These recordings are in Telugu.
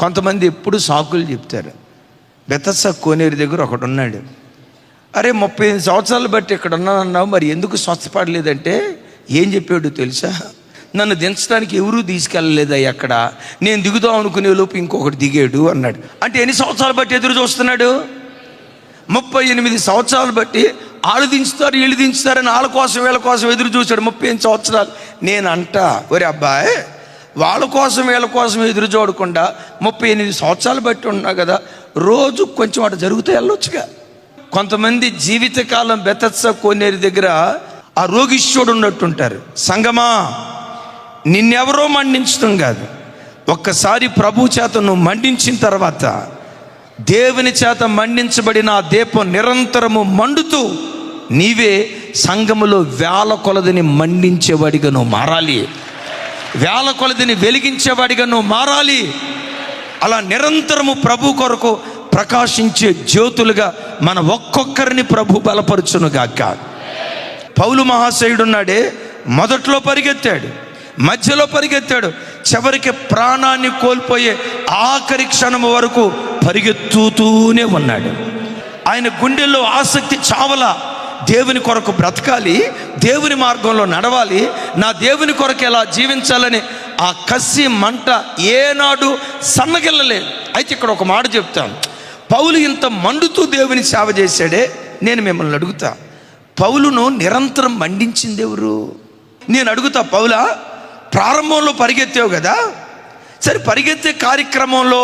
కొంతమంది ఎప్పుడు సాకులు చెప్తారు. బెతస్సా కోనేరు దగ్గర ఒకడు ఉన్నాడు. అరే 35 సంవత్సరాలు బట్టి ఇక్కడ ఉన్నానన్నావు, మరి ఎందుకు స్వస్థపడలేదంటే ఏం చెప్పాడు తెలుసా? నన్ను దించడానికి ఎవరూ తీసుకెళ్ళలేదయ్యా, అక్కడ నేను దిగుదాం అనుకునే లోపు ఇంకొకటి దిగాడు అన్నాడు. అంటే ఎన్ని సంవత్సరాలు బట్టి ఎదురు చూస్తున్నాడు? 38 సంవత్సరాలు బట్టి వాళ్ళు దించుతారు వీళ్ళు దించుతారని వాళ్ళ కోసం వీళ్ళ కోసం ఎదురు చూశాడు 38 సంవత్సరాలు. నేను అంటా, ఒరే అబ్బాయి, వాళ్ళ కోసం వీళ్ళ కోసం ఎదురు చూడకుండా 38 సంవత్సరాలు బట్టి ఉన్నా కదా, రోజు కొంచెం అటు జరుగుతూ వెళ్ళొచ్చుగా. కొంతమంది జీవితకాలం బెతస్సా కోనేరు దగ్గర ఆ రోగిష్ఠుడు ఉన్నట్టుంటారు. సంగమా, నిన్నెవరో మండించడం కాదు, ఒక్కసారి ప్రభు చేత నువ్వు మండించిన తర్వాత దేవుని చేత మండించబడిన ఆ దీపం నిరంతరము మండుతూ నీవే సంఘములో వేల కొలదిని మండించేవాడిగా నువ్వు మారాలి, వేల కొలదిని వెలిగించేవాడిగా నువ్వు మారాలి. అలా నిరంతరము ప్రభు కొరకు ప్రకాశించే జ్యోతులుగా మన ఒక్కొక్కరిని ప్రభు బలపరచునుగాక. పౌలు మహాశయుడున్నాడే, మొదట్లో పరిగెత్తాడు, మధ్యలో పరిగెత్తాడు, చివరికి ప్రాణాన్ని కోల్పోయే ఆఖరి క్షణం వరకు పరిగెత్తుతూనే ఉన్నాడు. ఆయన గుండెల్లో ఆసక్తి చావలా. దేవుని కొరకు బ్రతకాలి, దేవుని మార్గంలో నడవాలి, నా దేవుని కొరకు ఎలా జీవించాలని ఆ కసి మంట ఏనాడు సన్నగిల్లలేదు. అయితే ఇక్కడ ఒక మాట చెప్తాను, పౌలు ఇంత మండుతూ దేవుని సేవ చేశాడే. నేను మిమ్మల్ని అడుగుతా, పౌలును నిరంతరం మండించింది ఎవరు? నేను అడుగుతా, పౌలా, ప్రారంభంలో పరిగెత్తావు కదా, సరే పరిగెత్తే కార్యక్రమంలో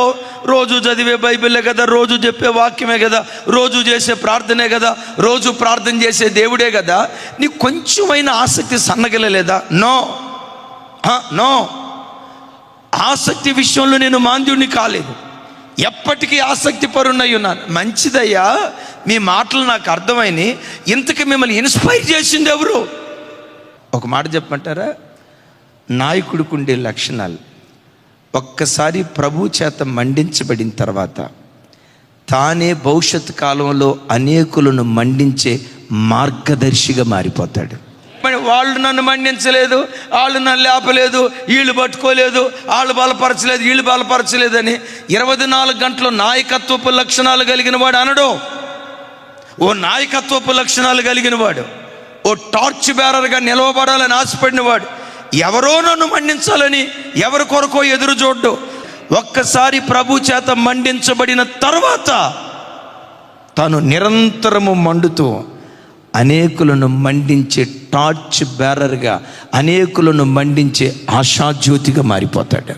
రోజు చదివే బైబిలే కదా, రోజు చెప్పే వాక్యమే కదా, రోజు చేసే ప్రార్థనే కదా, రోజు ప్రార్థన చేసే దేవుడే కదా, నీకు కొంచెమైనా ఆసక్తి సన్నగిల్లలేదా? నో. ఆసక్తి విషయంలో నేను మాంద్యుడిని కాలేదు, ఎప్పటికీ ఆసక్తి పరున్నై ఉన్నాను. మంచిదయ్యా, మీ మాటలు నాకు అర్థమైనవి. ఇంతకీ మిమ్మల్ని ఇన్స్పైర్ చేసింది ఎవరు? ఒక మాట చెప్పమంటారా? నాయకుడికి ఉండే లక్షణాలు. ఒక్కసారి ప్రభు చేత మండించబడిన తర్వాత తానే భవిష్యత్ కాలంలో అనేకులను మండించే మార్గదర్శిగా మారిపోతాడు. వాళ్ళు నన్ను మండించలేదు, వాళ్ళు నన్ను లేపలేదు, వీళ్ళు పట్టుకోలేదు, వాళ్ళు బలపరచలేదు, వీళ్ళు బలపరచలేదని 24 గంటలు నాయకత్వపు లక్షణాలు కలిగిన వాడు అనడు. ఓ నాయకత్వపు లక్షణాలు కలిగిన వాడు, ఓ టార్చ్ బేరర్గా నిలవబడాలని ఆశపడిన వాడు ఎవరో నన్ను మండించాలని ఎవరి కొరకో ఎదురు చూడ్డు. ఒక్కసారి ప్రభు చేత మండించబడిన తర్వాత తాను నిరంతరము మండుతూ అనేకులను మండించే టార్చ్ బేరర్గా, అనేకులను మండించే ఆశాజ్యోతిగా మారిపోతాడు.